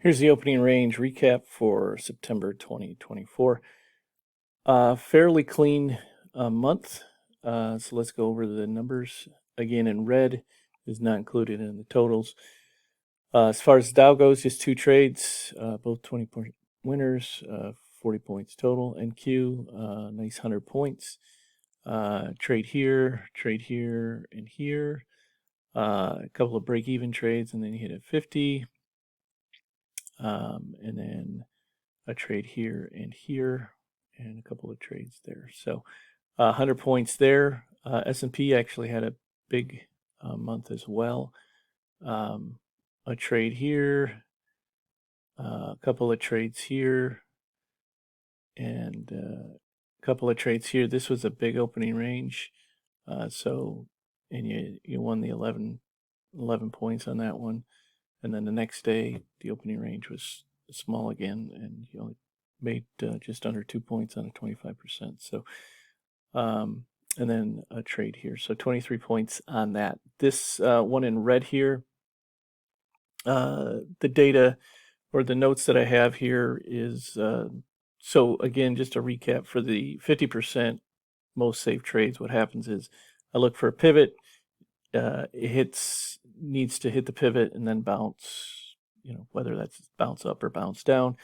Here's the opening range recap for September 2024. Fairly clean month. So let's go over the numbers. Again, in red is not included in the totals. As far as Dow goes, just two trades, both 20-point winners, 40 points total. NQ, nice 100 points. Trade here, and here. A couple of break-even trades, and then you hit at 50. And then a trade here, and a couple of trades there. So 100 points there. S&P actually had a big month as well. A trade here, a couple of trades here, and a couple of trades here. This was a big opening range. And you won the 11 points on that one. And then the next day, the opening range was small again, and you only made just under 2 points on a 25%. So, and then a trade here. So 23 points on that. This one in red here, the data or the notes that I have here is, so again, just a recap for the 50% most safe trades. What happens is I look for a pivot. It needs to hit the pivot and then bounce, whether that's bounce up or bounce down,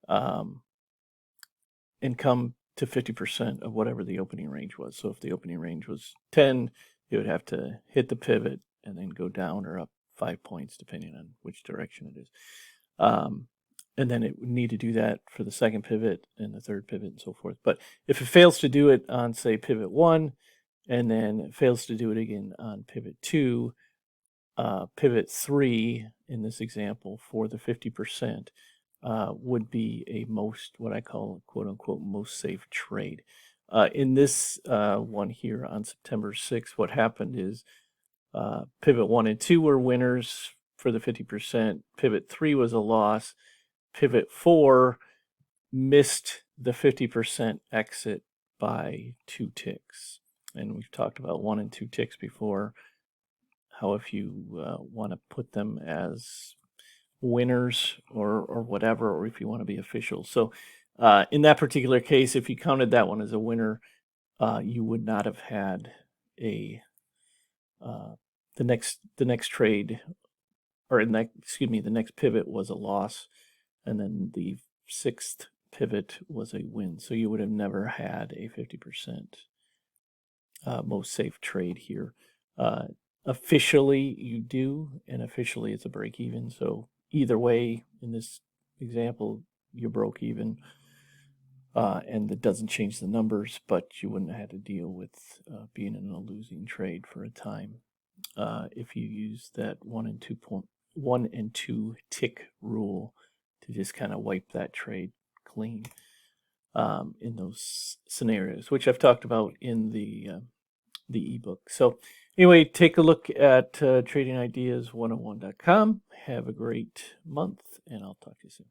and come to 50% of whatever the opening range was. So if the opening range was 10, it would have to hit the pivot and then go down or up 5 points, depending on which direction it is. And then it would need to do that for the second pivot and the third pivot and so forth. But if it fails to do it on, say, pivot 1, and then fails to do it again on pivot 2, pivot 3 in this example for the 50% would be a what I call, quote unquote, most safe trade. In this one here on September 6th, what happened is pivot 1 and 2 were winners for the 50%. Pivot 3 was a loss. Pivot 4 missed the 50% exit by 2 ticks. And we've talked about 1 and 2 ticks before, how if you want to put them as winners or whatever, or if you want to be official. So in that particular case, if you counted that one as a winner, you would not have had the next trade, or the next pivot was a loss, and then the 6th pivot was a win. So you would have never had a 50% most safe trade here. Officially you do, and officially it's a break even. So either way, in this example, you broke even, and that doesn't change the numbers, but you wouldn't have had to deal with being in a losing trade for a time if you use that 1 and 2 tick rule to just kind of wipe that trade clean in those scenarios, which I've talked about in the ebook. So anyway, take a look at tradingideas101.com. Have a great month, and I'll talk to you soon.